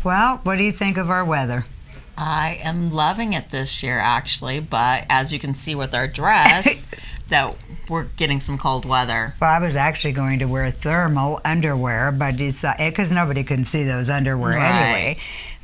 Well, what do you think of our weather? I am loving it this year, actually, but as you can see with our dress, that we're getting some cold weather. Well, I was actually going to wear thermal underwear, but because nobody can see those underwear anyway.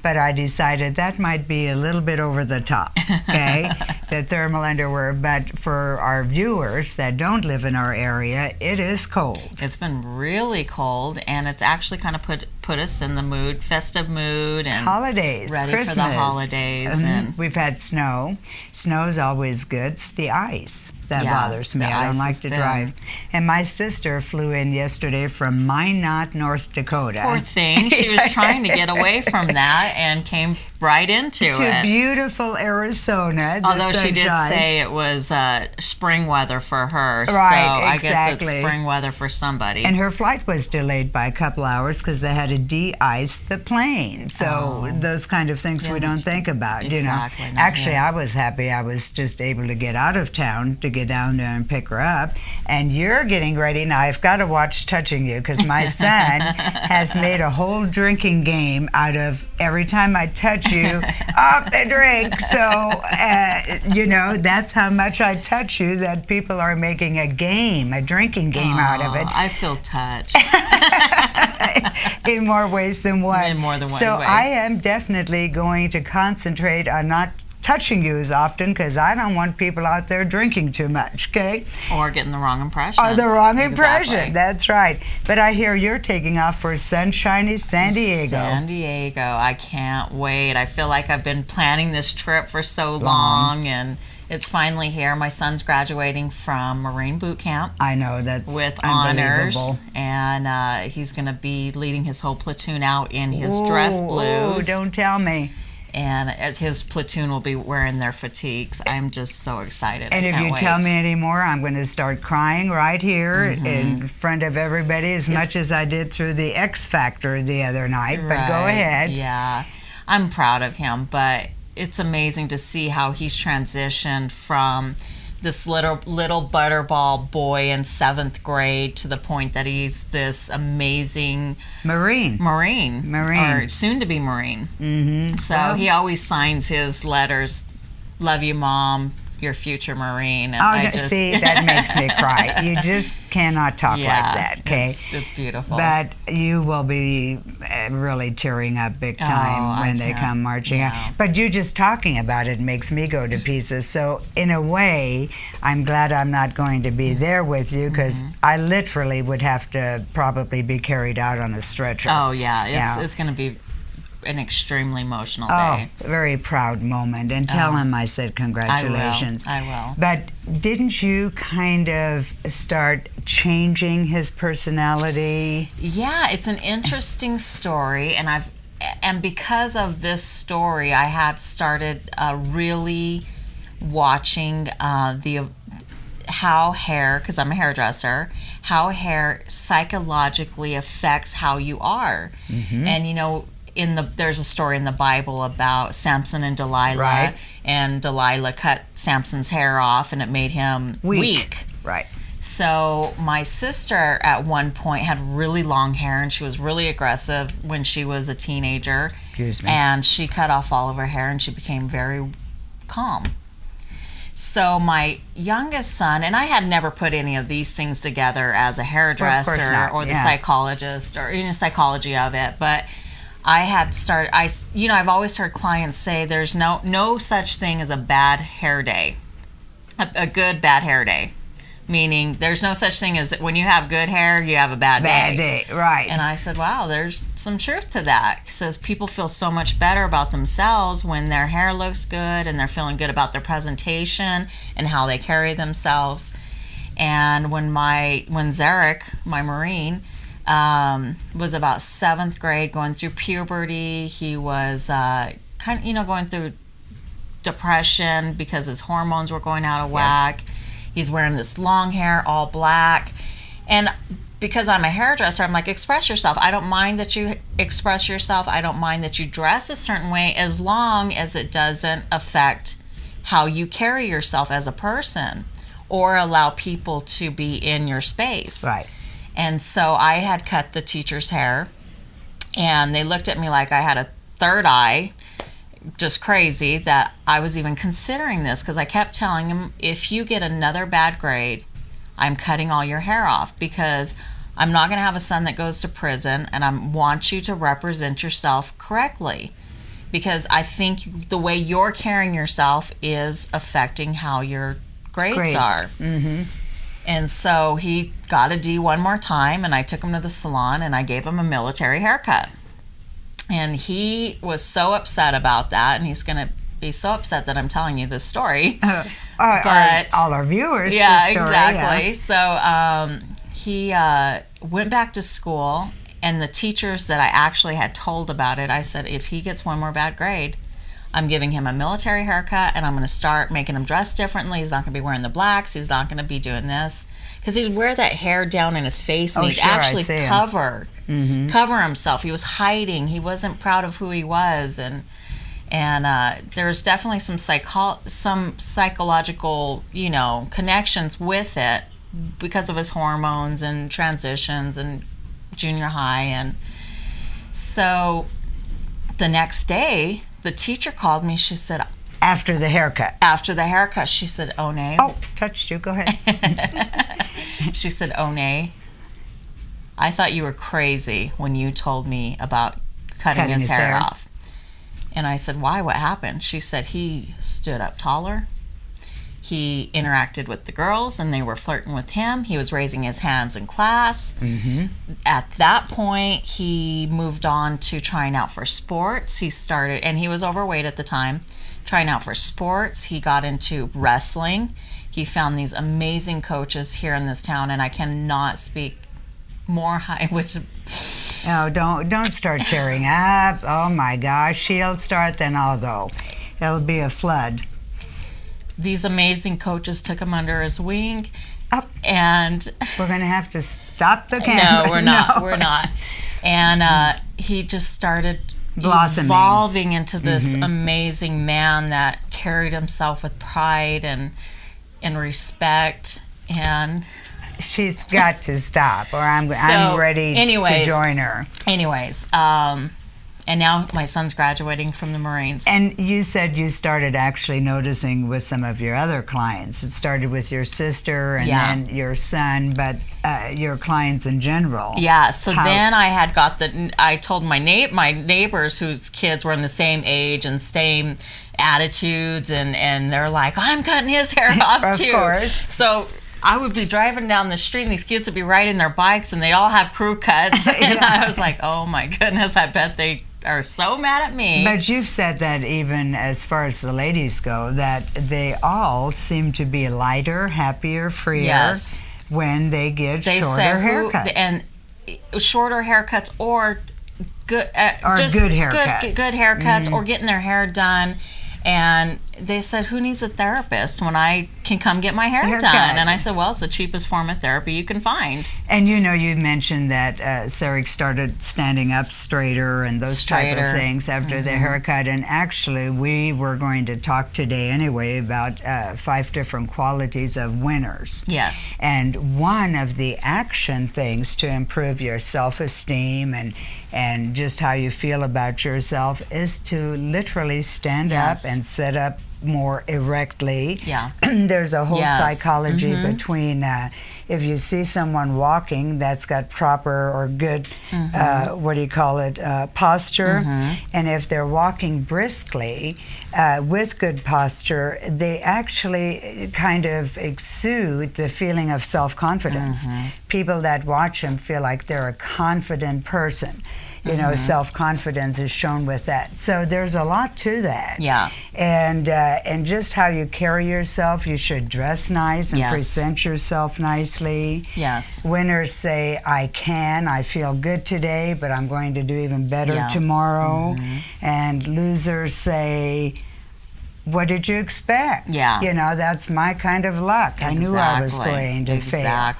But I decided that might be a little bit over the top, okay, the thermal underwear. But for our viewers that don't live in our area, it is cold. It's been really cold, and it's actually kind of put us in the mood, festive mood, and holidays, ready Christmas. for the holidays. And we've had snow. Snow's always good. It's the ice that bothers me. I don't like to drive. And my sister flew in yesterday from Minot, North Dakota. Poor thing. She was trying to get away from that and came right into it. To beautiful Arizona. Although she did say it was spring weather for her. Right, so I exactly. guess it's spring weather for somebody. And her flight was delayed by a couple hours because they had to de-ice the plane. So those kind of things we don't think about, exactly, you know. Actually, I was happy I was just able to get out of town to get down there and pick her up. And you're getting ready. Now, I've got to watch Touching You because my son has made a whole drinking game out of every time I touch you, off the drink. So, you know, that's how much I touch you that people are making a game, a drinking game out of it. I feel touched. In more ways than one. In more than one so way. I am definitely going to concentrate on not touching you as often because I don't want people out there drinking too much, okay? Or getting the wrong impression. Or the wrong impression, Exactly. That's right. But I hear you're taking off for sunshiny San Diego. San Diego. I can't wait. I feel like I've been planning this trip for so long, and it's finally here. My son's graduating from Marine boot camp. I know, that's with honors, unbelievable. and he's going to be leading his whole platoon out in his dress blues. Don't tell me. And his platoon will be wearing their fatigues. I'm just so excited. And I if can't you wait. tell me any more, I'm going to start crying right here in front of everybody as much as I did through the X Factor the other night. But go ahead. Yeah, I'm proud of him, but it's amazing to see how he's transitioned from this little butterball boy in 7th grade to the point that he's this amazing Marine. or soon to be Marine. Mm-hmm. So he always signs his letters, "Love you, Mom, your future Marine." And I just see, that makes me cry. You just cannot talk like that, okay? It's beautiful. But you will be really tearing up big time when they come marching out. But you just talking about it makes me go to pieces. So in a way, I'm glad I'm not going to be there with you because I literally would have to probably be carried out on a stretcher. Oh, yeah. It's going to be an extremely emotional day. Very proud moment. And tell him I said congratulations. I will. But didn't you kind of start changing his personality? Yeah, it's an interesting story, and because of this story, I had started really watching how hair, because I'm a hairdresser, how hair psychologically affects how you are. And you know, there's a story in the Bible about Samson and Delilah, and Delilah cut Samson's hair off, and it made him weak. Right. So my sister at one point had really long hair, and she was really aggressive when she was a teenager. Excuse me. And she cut off all of her hair, and she became very calm. So my youngest son, and I had never put any of these things together as a hairdresser or the psychologist or psychology of it, but I had started. I've always heard clients say there's no such thing as a bad hair day, a good bad hair day, meaning there's no such thing as when you have good hair, you have a bad day. Right. And I said, wow, there's some truth to that. It says people feel so much better about themselves when their hair looks good and they're feeling good about their presentation and how they carry themselves. And when Zarek, my Marine, was about 7th grade, going through puberty. He was going through depression because his hormones were going out of whack. He's wearing this long hair, all black. And because I'm a hairdresser, I'm like, express yourself. I don't mind that you express yourself. I don't mind that you dress a certain way as long as it doesn't affect how you carry yourself as a person or allow people to be in your space. Right. And so I had cut the teacher's hair, and they looked at me like I had a third eye, just crazy that I was even considering this, because I kept telling him, if you get another bad grade, I'm cutting all your hair off, because I'm not going to have a son that goes to prison, and I want you to represent yourself correctly, because I think the way you're carrying yourself is affecting how your grades are. Mm-hmm. And so he got a D one more time, and I took him to the salon, and I gave him a military haircut. And he was so upset about that, and he's going to be so upset that I'm telling you this story. But all our viewers. Yeah, this story, exactly. Yeah. So he went back to school, and the teachers that I actually had told about it, I said, if he gets one more bad grade, I'm giving him a military haircut, and I'm going to start making him dress differently. He's not going to be wearing the blacks. He's not going to be doing this. Because he'd wear that hair down in his face, and he'd actually cover himself. He was hiding. He wasn't proud of who he was. And there's definitely some psychological, connections with it because of his hormones and transitions and junior high. And so the next day, the teacher called me. She said, after the haircut, she said, Onea. Oh, touched you. Go ahead. She said, Onea, I thought you were crazy when you told me about cutting his hair off. And I said, why? What happened? She said, he stood up taller. He interacted with the girls, and they were flirting with him. He was raising his hands in class. Mm-hmm. At that point, he moved on to trying out for sports. He started, and he was overweight at the time, trying out for sports. He got into wrestling. He found these amazing coaches here in this town, and I cannot speak more high, which... No, don't start tearing up. Oh, my gosh. She'll start, then I'll go. It'll be a flood. These amazing coaches took him under his wing, and we're going to have to stop the camera. No, we're not. We're not. And he just started blossoming, evolving into this amazing man that carried himself with pride and respect. And she's got to stop, or I'm ready to join her. Anyways, and now my son's graduating from the Marines. And you said you started actually noticing with some of your other clients. It started with your sister and then your son, but your clients in general. Yeah, so then I told my neighbors whose kids were in the same age and same attitudes, and they're like, I'm cutting his hair off too. Of course. So I would be driving down the street, and these kids would be riding their bikes, and they'd all have crew cuts. And I was like, oh my goodness, I bet they are so mad at me. But you've said that even as far as the ladies go, that they all seem to be lighter, happier, freer when they get shorter haircuts. And shorter haircuts or good good haircuts or getting their hair done. And they said, who needs a therapist when I can come get my hair done? And I said, well, it's the cheapest form of therapy you can find. And you mentioned that Sarah started standing up straighter and those type of things after the haircut. And actually, we were going to talk today anyway about 5 different qualities of winners. Yes. And one of the action things to improve your self-esteem and just how you feel about yourself is to literally stand up and sit up more erectly. Yeah. There's a whole psychology between if you see someone walking that's got proper or good, posture, and if they're walking briskly with good posture, they actually kind of exude the feeling of self-confidence. People that watch them feel like they're a confident person. Self-confidence is shown with that. So there's a lot to that. Yeah. And just how you carry yourself, you should dress nice and present yourself nicely. Yes. Winners say, I feel good today, but I'm going to do even better tomorrow. And losers say, what did you expect? Yeah. That's my kind of luck. I knew I was going to fail.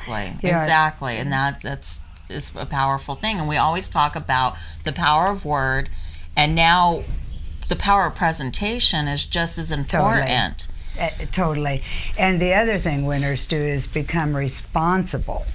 Exactly. And that's is a powerful thing. And we always talk about the power of word, and now the power of presentation is just as important. Totally. And the other thing winners do is become responsible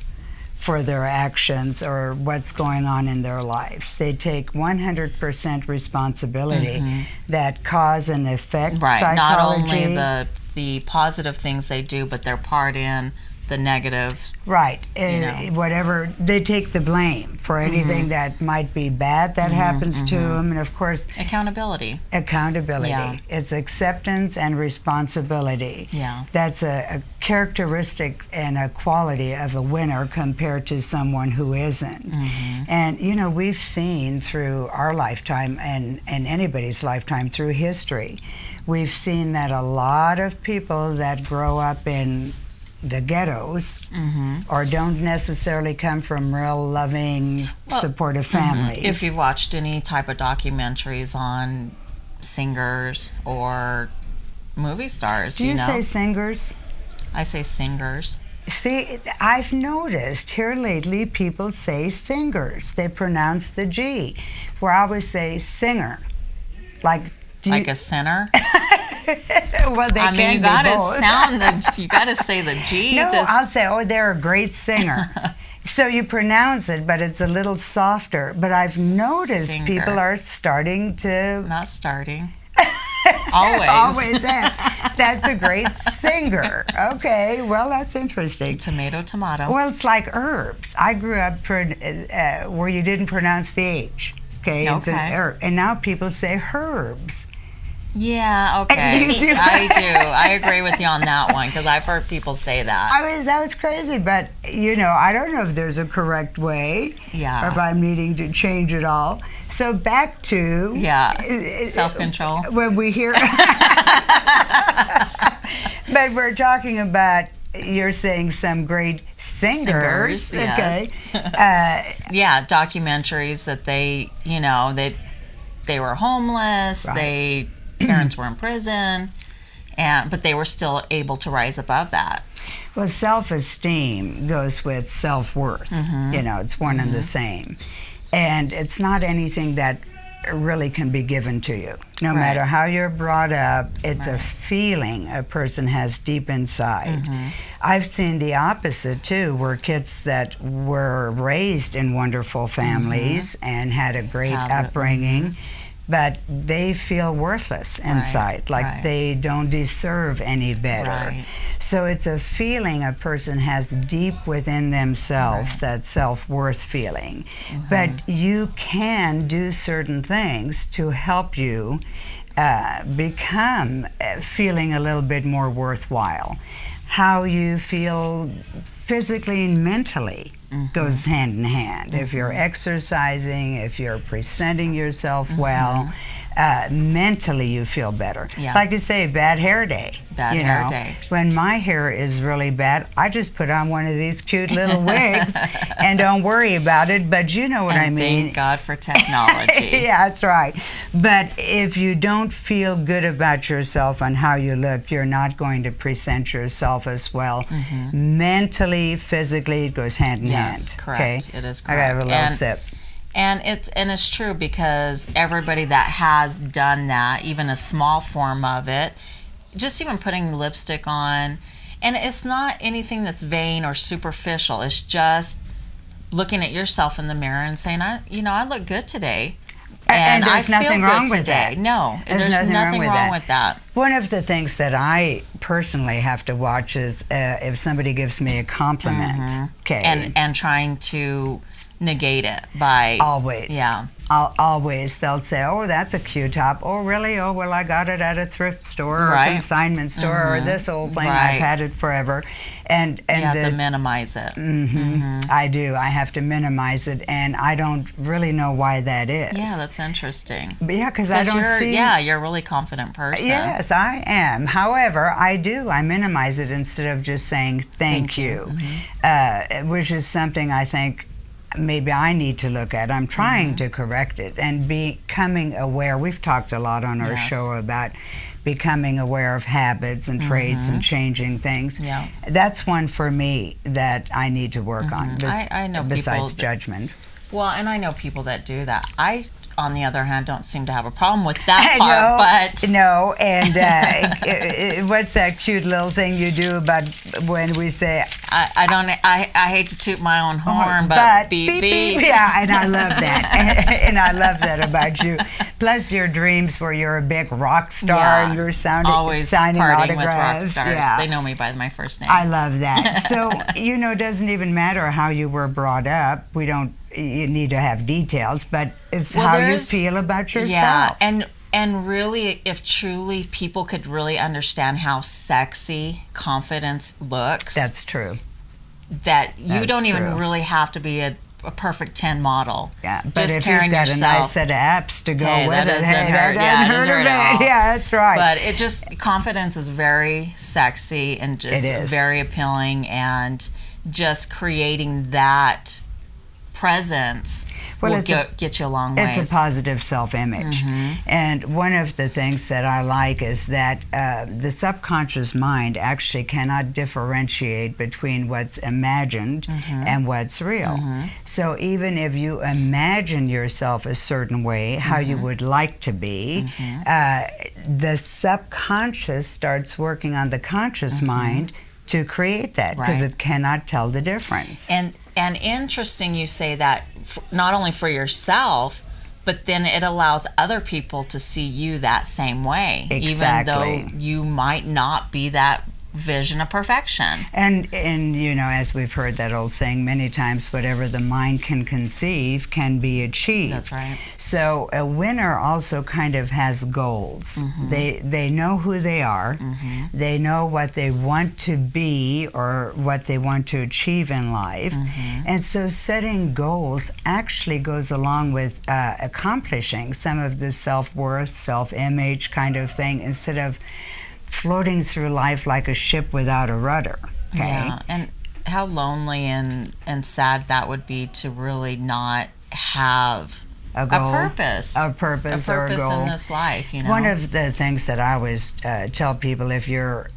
for their actions or what's going on in their lives. They take 100% responsibility. That cause and effect psychology. Not only the positive things they do, but their part in the negative. Whatever, they take the blame for anything that might be bad that happens to them. And of course, accountability. It's acceptance and responsibility. That's a characteristic and a quality of a winner compared to someone who isn't. And we've seen through our lifetime and anybody's lifetime through history, we've seen that a lot of people that grow up in the ghettos or don't necessarily come from real loving, supportive families. If you've watched any type of documentaries on singers or movie stars, Do you say singers? I say singers. See, I've noticed here lately people say singers. They pronounce the G, where I always say singer. Like a sinner? Well, they can you gotta say the G. No, I'll say, they're a great singer. So you pronounce it, but it's a little softer. But I've noticed people are starting to... Not starting. Always. Always have. That's a great singer. Okay, well, that's interesting. Tomato. Well, it's like herbs. I grew up where you didn't pronounce the H. Okay. It's an herb. And now people say herbs. Yeah, okay. I do. I agree with you on that one because I've heard people say that. I mean, that was crazy, but, I don't know if there's a correct way or if I'm needing to change it all. So back to... self-control. When we hear... But we're talking about, you're saying some great singers. Yes. Okay. Documentaries that they were homeless, parents were in prison, but they were still able to rise above that. Well, self-esteem goes with self-worth. It's one and the same. And it's not anything that really can be given to you. No matter how you're brought up, it's a feeling a person has deep inside. I've seen the opposite too, where kids that were raised in wonderful families and had a great upbringing, but they feel worthless inside, like they don't deserve any better. So it's a feeling a person has deep within themselves, that self-worth feeling. But you can do certain things to help you become feeling a little bit more worthwhile. How you feel physically and mentally goes hand in hand. If you're exercising, if you're presenting yourself well, mentally you feel better. Like you say, bad hair day. Bad hair day. When my hair is really bad, I just put on one of these cute little wigs and don't worry about it, but you know what I mean. Thank God for technology. Yeah, that's right. But if you don't feel good about yourself and how you look, you're not going to present yourself as well. Mentally, physically, it goes hand in hand. Yes, correct. Okay? It is correct. I gotta have a little sip. And it's true because everybody that has done that, even a small form of it, just even putting lipstick on, and it's not anything that's vain or superficial. It's just looking at yourself in the mirror and saying, I look good today. And there's nothing wrong with that. No, there's nothing wrong with that. One of the things that I personally have to watch is if somebody gives me a compliment. Okay. And trying to negate it by always. Always they'll say, "Oh, that's a cute top." "Oh, really? Oh, well, I got it at a thrift store or a consignment store or this old thing. I've had it forever." And you have to minimize it. I do. I have to minimize it, and I don't really know why that is. Yeah, that's interesting. But because I don't see. Yeah, you're a really confident person. Yes, I am. However, I minimize it instead of just saying thank you, which is something I think maybe I need to look at. I'm trying to correct it and becoming aware. We've talked a lot on our show about becoming aware of habits and traits and changing things. That's one for me that I need to work on. I know besides people judgment. Well, and I know people that do that. I on the other hand, don't seem to have a problem with that part. No, and what's that cute little thing you do about when we say, I hate to toot my own horn, but beep, beep. Yeah, and I love that. And I love that about you. Plus your dreams where you're a big rock star and you're always signing partying autographs. with rock stars. Yeah. They know me by my first name. I love that. So, it doesn't even matter how you were brought up. You need to have details, but it's how you feel about yourself. Yeah, and really, if truly people could really understand how sexy confidence looks. That's true. That you don't even really have to be a perfect 10 model. Yeah, but just if carrying you've got yourself, a nice set of abs to go with that it, doesn't hurt. That doesn't hurt at all. Yeah, that's right. But confidence is very sexy and just very appealing, and just creating that presence will get you a long ways. It's a positive self-image. And one of the things that I like is that the subconscious mind actually cannot differentiate between what's imagined and what's real. So even if you imagine yourself a certain way, how you would like to be, the subconscious starts working on the conscious mind to create that, because it cannot tell the difference. And interesting you say that, not only for yourself, but then it allows other people to see you that same way. Exactly. Even though you might not be that vision of perfection. And as we've heard that old saying many times, whatever the mind can conceive can be achieved. That's right. So a winner also kind of has goals. They know who they are. They know what they want to be or what they want to achieve in life. And so setting goals actually goes along with accomplishing some of the self-worth, self-image kind of thing, instead of floating through life like a ship without a rudder. Okay? Yeah, and how lonely and sad that would be to really not have a goal, a purpose or a goal in this life. One of the things that I always tell people, if you're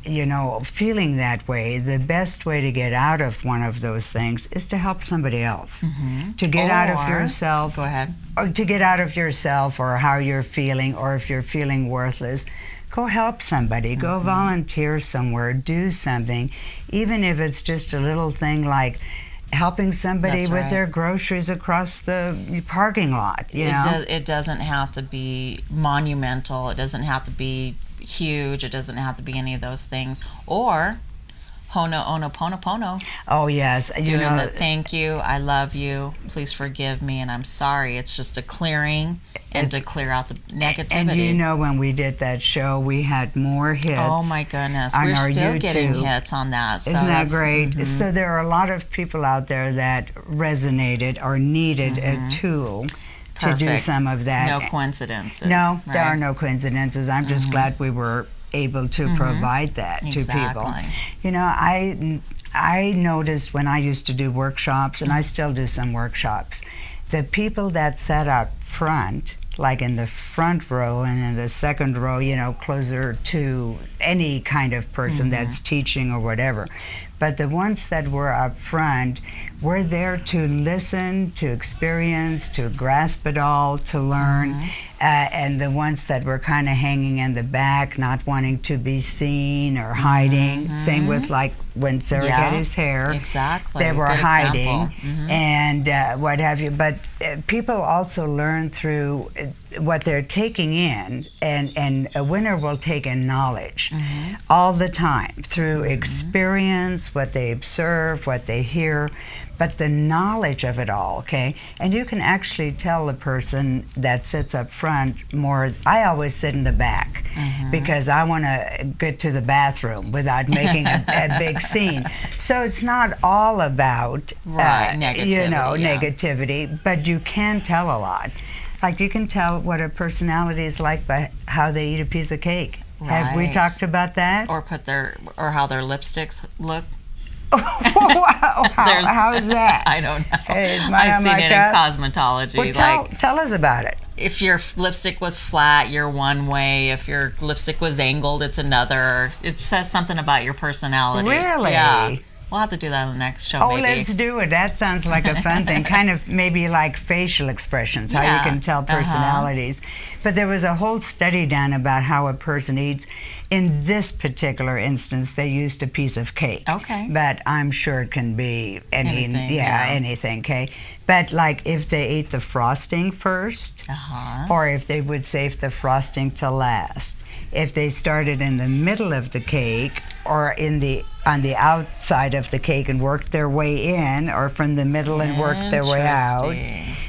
feeling that way, the best way to get out of one of those things is to help somebody else. To get out of yourself. Go ahead. Or to get out of yourself, or how you're feeling, or if you're feeling worthless. Go help somebody. Go volunteer somewhere. Do something, even if it's just a little thing like helping somebody with their groceries across the parking lot. It doesn't have to be monumental. It doesn't have to be huge. It doesn't have to be any of those things. Or Ho'oponopono. Oh, yes. Doing the thank you, I love you, please forgive me, and I'm sorry. It's just a clearing and to clear out the negativity. And when we did that show, we had more hits. Oh, my goodness. We're still getting hits on that. So isn't that great? So there are a lot of people out there that resonated or needed a tool to do some of that. No coincidences. No, there are no coincidences. I'm just glad we were able to provide that to people. I noticed when I used to do workshops, and I still do some workshops, the people that sat up front, like in the front row and in the second row, closer to any kind of person that's teaching or whatever. But the ones that were up front were there to listen, to experience, to grasp it all, to learn. And the ones that were kind of hanging in the back, not wanting to be seen or hiding. Same with like when Sarah Getty's hair. Exactly. They were Good hiding and what have you. But people also learn through what they're taking in, and a winner will take in knowledge all the time through experience, what they observe, what they hear. But the knowledge of it all, okay? And you can actually tell the person that sits up front more. I always sit in the back because I want to get to the bathroom without making a big scene. So it's not all about negativity, but you can tell a lot. Like you can tell what a personality is like by how they eat a piece of cake. Right. Have we talked about that? Or how their lipsticks look. How is that? I don't know. I've seen it in cosmetology. Well, tell us about it. If your lipstick was flat, you're one way. If your lipstick was angled, it's another. It says something about your personality. Really? Yeah. We'll have to do that on the next show. Oh, maybe. let's do it. That sounds like a fun thing. Kind of maybe like facial expressions, how you can tell personalities. But there was a whole study done about how a person eats. In this particular instance, they used a piece of cake. Okay. But I'm sure it can be Anything, anything, okay? But like if they ate the frosting first, or if they would save the frosting to last. If they started in the middle of the cake or on the outside of the cake and worked their way in, or from the middle and worked their way out.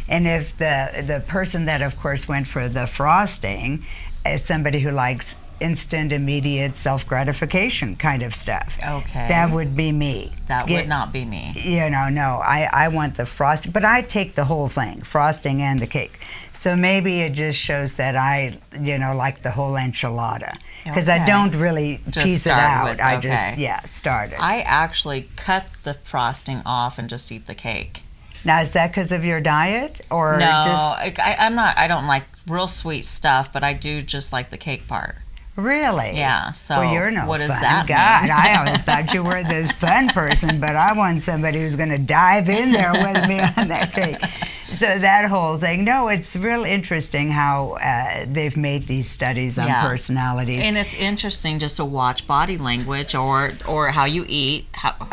And if the person that, of course, went for the frosting is somebody who likes instant, immediate self-gratification kind of stuff. Okay. That would be me. That would not be me. No. I want the frosting, but I take the whole thing, frosting and the cake. So maybe it just shows that I, like the whole enchilada. Because I don't really piece it out. I just, start it. I actually cut the frosting off and just eat the cake. Now, is that because of your diet? Or no, just... I don't like real sweet stuff, but I do just like the cake part. Really? Yeah. So well, you're no what fun. Does that God, mean? I always thought you were this fun person, but I want somebody who's going to dive in there with me on that cake. So that whole thing. No, it's real interesting how they've made these studies on personalities. And it's interesting just to watch body language or how you eat.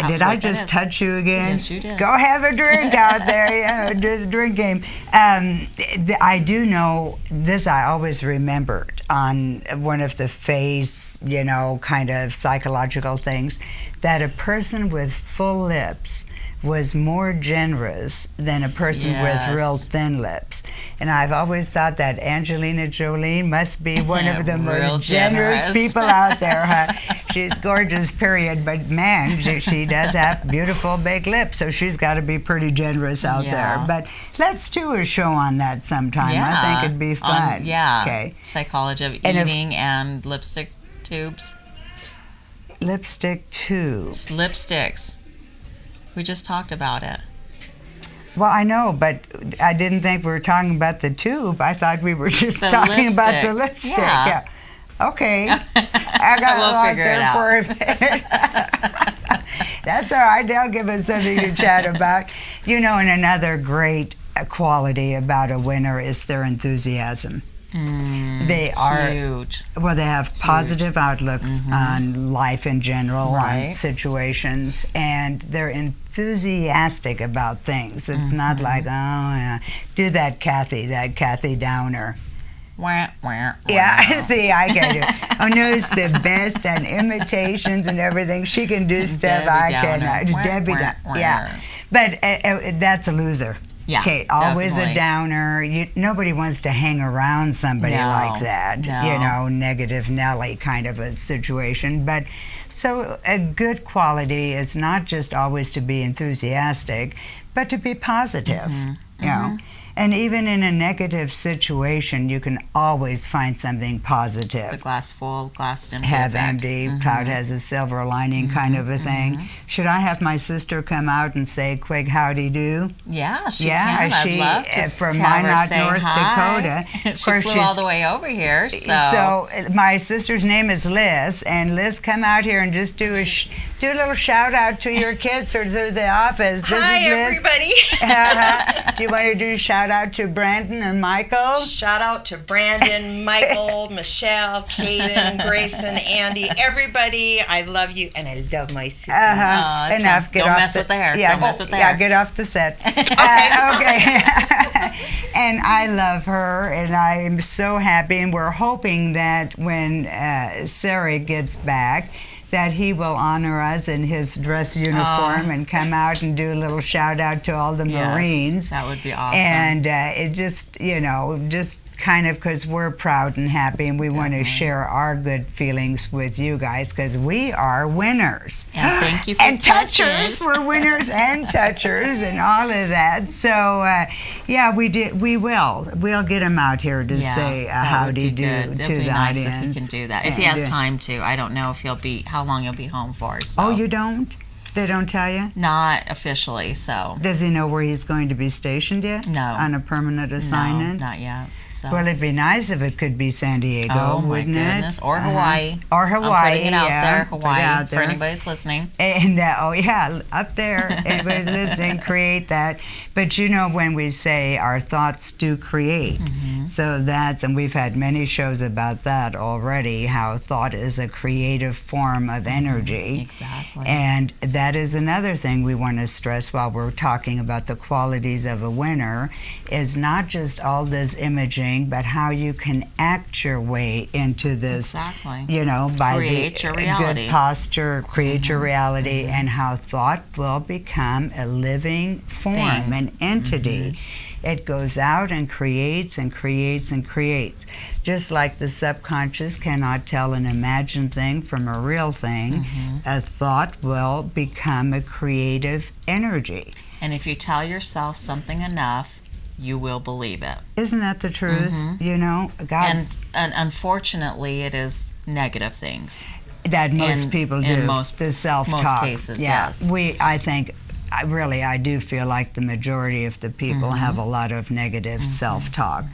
Did I just touch you again? Yes, you did. Go have a drink out there. Do the drink game. I do know this. I always remembered on one of the face, kind of psychological things, that a person with full lips was more generous than a person with real thin lips. And I've always thought that Angelina Jolie must be one of the most generous people out there. Huh? She's gorgeous, period, but man, she does have beautiful big lips, so she's got to be pretty generous out there. But let's do a show on that sometime. I think it'd be fun. Okay. Psychology of eating and lipstick tubes. Lipstick tubes. Lipsticks. We just talked about it. Well, I know, but I didn't think we were talking about the tube. I thought we were just talking about the lipstick. Yeah. Okay. I got lost there for a minute. That's all right. They'll give us something to chat about. And another great quality about a winner is their enthusiasm. They are huge. Well, they have positive outlooks on life in general, on situations, and they're enthusiastic about things. It's not like, do that Kathy Downer. Yeah, see, I get it. Onea's the best at imitations and everything. She can do stuff I cannot. Debbie Downer. Yeah, but that's a loser. Yeah, okay, always a downer. Nobody wants to hang around somebody like that. No. Negative Nelly kind of a situation. But so a good quality is not just always to be enthusiastic, but to be positive. And even in a negative situation, you can always find something positive. The glass full, glass empty. Half empty, cloud has a silver lining kind of a thing. Should I have my sister come out and say quick howdy do? Yeah, she can. I'd love to from have her Minot, say North hi. Dakota. She flew all the way over here. So my sister's name is Liz, and Liz, come out here and just do a little shout out to your kids or to the office. This Hi, is Liz. everybody. Do you want to do a shout out to Brandon and Michael? Shout out to Brandon, Michael, Michelle, Kaden, Grayson, Andy, everybody. I love you, and I love my sister. Enough. Don't mess with the hair. Yeah, don't mess with the yeah, hair. get off the set. Okay. And I love her, and I'm so happy, and we're hoping that when Sarah gets back, that he will honor us in his dress uniform and come out and do a little shout out to all the Marines. That would be awesome. And it just, just kind of because we're proud and happy, and we want to share our good feelings with you guys because we are winners. And thank you for and touchers. We're winners and touchers and all of that. So we'll get him out here to say howdy do to the nice audience. If he can do that. If he has time to. I don't know if how long he'll be home for. So. Oh, you don't? They don't tell you? Not officially, so. Does he know where he's going to be stationed yet? No. On a permanent assignment? No, not yet. So. Well, it'd be nice if it could be San Diego, Oh my wouldn't goodness! it? Or Hawaii. Or Hawaii. I'm putting it out yeah. there, Put it Hawaii, out for there. anybody's listening. And oh yeah, up there, anybody's listening, create that. But you know, when we say our thoughts do create, so and we've had many shows about that already. How thought is a creative form of energy. Exactly. And that is another thing we want to stress while we're talking about the qualities of a winner, is not just all this imaging, but how you can act your way into this. Exactly. You know, by Create your reality. good posture, create your reality, and how thought will become a living form, an entity. It goes out and creates and creates and creates. Just like the subconscious cannot tell an imagined thing from a real thing, a thought will become a creative energy. And if you tell yourself something enough, you will believe it. Isn't that the truth? You know, God. And unfortunately, it is negative things. That most in- people do. in most- the self-talk. most cases, yeah. yes. I think, I do feel like the majority of the people have a lot of negative self-talk,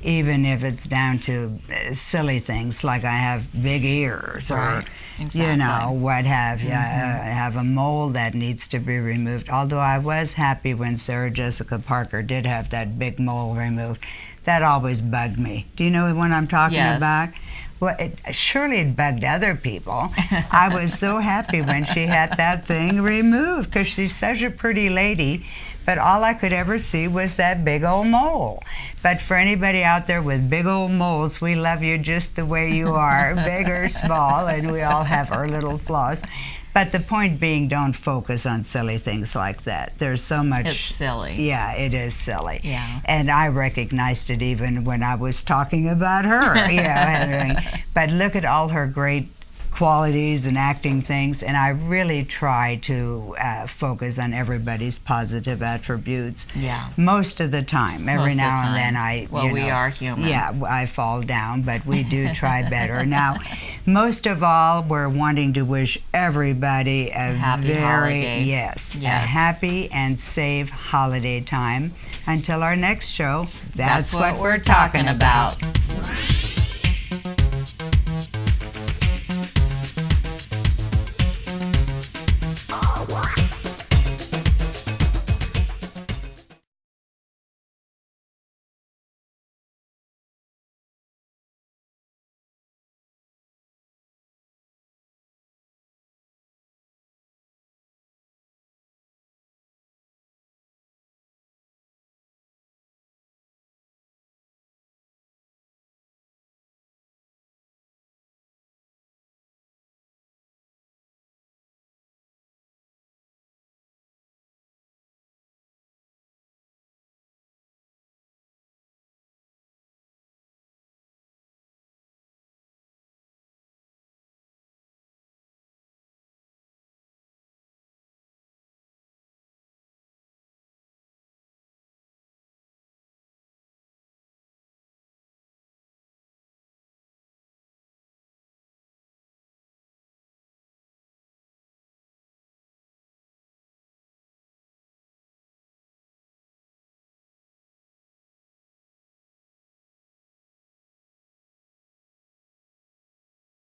even if it's down to silly things like I have big ears or, you know, what have you. I have a mole that needs to be removed. Although I was happy when Sarah Jessica Parker did have that big mole removed. That always bugged me. Do you know what I'm talking about? Well, surely it bugged other people. I was so happy when she had that thing removed because she's such a pretty lady, but all I could ever see was that big old mole. But for anybody out there with big old moles, we love you just the way you are, big or small, and we all have our little flaws. But the point being, don't focus on silly things like that. There's so much. It's silly. Yeah, it is silly. Yeah. And I recognized it even when I was talking about her. But look at all her great qualities and acting things, and I really try to focus on everybody's positive attributes. Yeah. Most of the time. Every now and then we are human. Yeah, I fall down, but we do try better. Now, most of all, we're wanting to wish everybody a happy holiday. Yes, a happy and safe holiday time. Until our next show, that's what we're talking about.